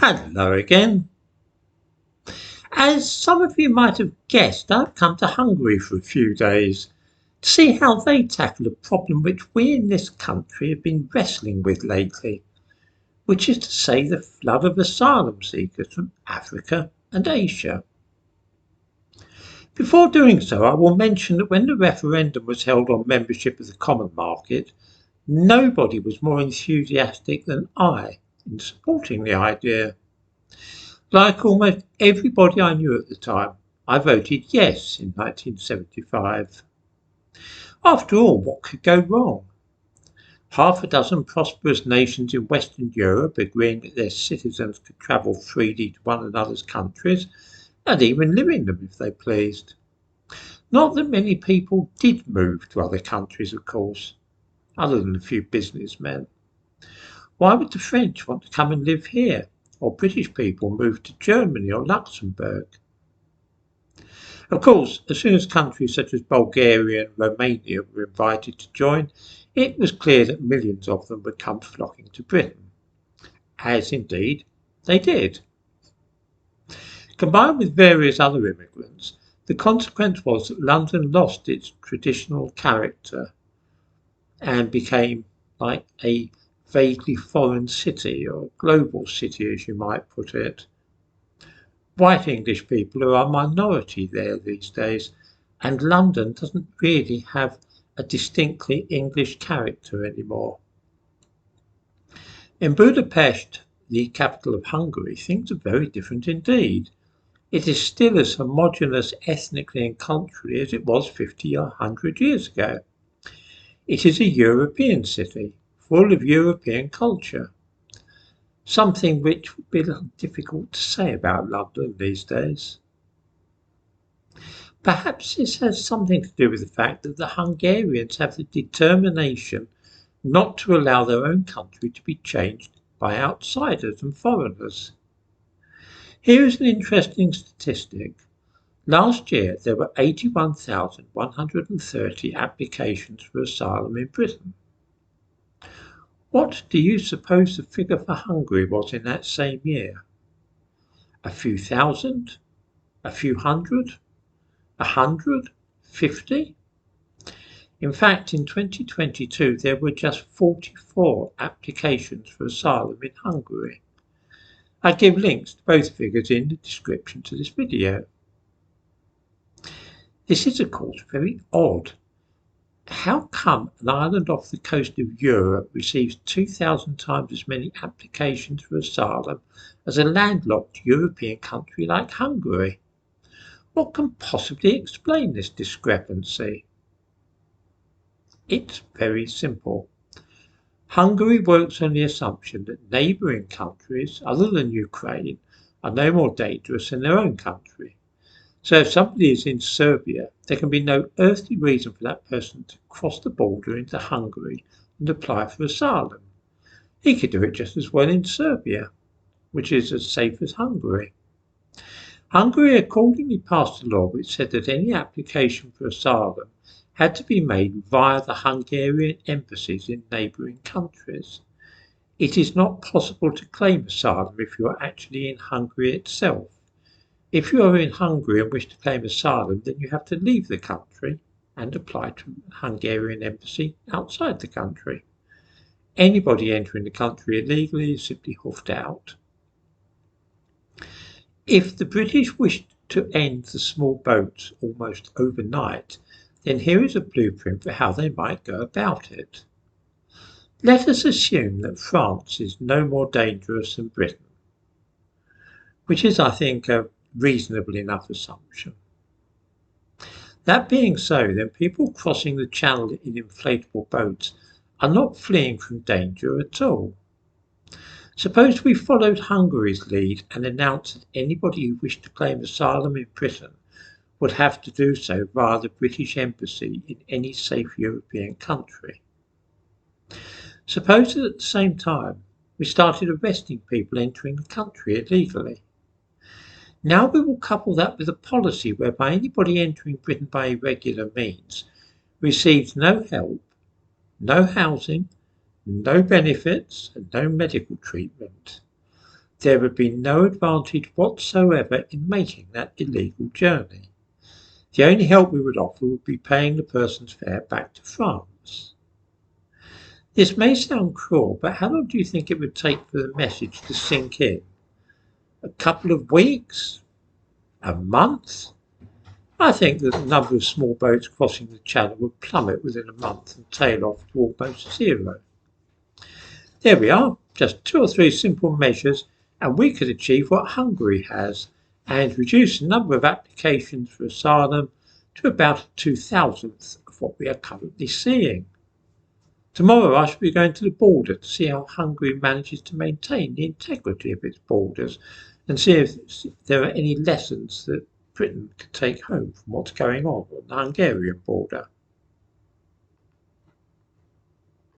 Hello again. As some of you might have guessed, I've come to Hungary for a few days to see how they tackle a problem which we in this country have been wrestling with lately, which is to say the flood of asylum seekers from Africa and Asia. Before doing so, I will mention that when the referendum was held on membership of the common market, nobody was more enthusiastic than I in supporting the idea. Like almost everybody I knew at the time, I voted yes in 1975. After all, what could go wrong? Half a dozen prosperous nations in Western Europe agreeing that their citizens could travel freely to one another's countries and even live in them if they pleased. Not that many people did move to other countries, of course, other than a few businessmen. Why would the French want to come and live here? Or British people move to Germany or Luxembourg? Of course, as soon as countries such as Bulgaria and Romania were invited to join, it was clear that millions of them would come flocking to Britain, as indeed they did. Combined with various other immigrants, the consequence was that London lost its traditional character and became like a vaguely foreign city, or global city as you might put it. White English people are a minority there these days, and London doesn't really have a distinctly English character anymore. In Budapest, the capital of Hungary, things are very different indeed. It is still as homogeneous ethnically and culturally as it was 50 or 100 years ago. It is a European city, full of European culture. Something which would be a little difficult to say about London these days. Perhaps this has something to do with the fact that the Hungarians have the determination not to allow their own country to be changed by outsiders and foreigners. Here is an interesting statistic. Last year there were 81,130 applications for asylum in Britain. What do you suppose the figure for Hungary was in that same year? A few thousand? A few hundred? 100? 50? In fact, in 2022 there were just 44 applications for asylum in Hungary. I give links to both figures in the description to this video. This is of course very odd. How come an island off the coast of Europe receives 2,000 times as many applications for asylum as a landlocked European country like Hungary? What can possibly explain this discrepancy? It's very simple. Hungary works on the assumption that neighbouring countries, other than Ukraine, are no more dangerous than their own country. So if somebody is in Serbia, there can be no earthly reason for that person to cross the border into Hungary and apply for asylum. He could do it just as well in Serbia, which is as safe as Hungary. Hungary accordingly passed a law which said that any application for asylum had to be made via the Hungarian embassies in neighbouring countries. It is not possible to claim asylum if you are actually in Hungary itself. If you are in Hungary and wish to claim asylum, then you have to leave the country and apply to a Hungarian embassy outside the country. Anybody entering the country illegally is simply hoofed out. If the British wished to end the small boats almost overnight, then here is a blueprint for how they might go about it. Let us assume that France is no more dangerous than Britain, which is, I think, a reasonable enough assumption. That being so, then people crossing the channel in inflatable boats are not fleeing from danger at all. Suppose we followed Hungary's lead and announced that anybody who wished to claim asylum in Britain would have to do so via the British Embassy in any safe European country. Suppose that at the same time we started arresting people entering the country illegally. Now we will couple that with a policy whereby anybody entering Britain by irregular means receives no help, no housing, no benefits, and no medical treatment. there would be no advantage whatsoever in making that illegal journey. The only help we would offer would be paying the person's fare back to France. This may sound cruel, but how long do you think it would take for the message to sink in? A couple of weeks? A month? I think that the number of small boats crossing the channel would plummet within a month and tail off to almost zero. There we are, just 2 or 3 simple measures, and we could achieve what Hungary has and reduce the number of applications for asylum to about a 2,000th of what we are currently seeing. Tomorrow I shall be going to the border to see how Hungary manages to maintain the integrity of its borders and see if there are any lessons that Britain could take home from what's going on the Hungarian border.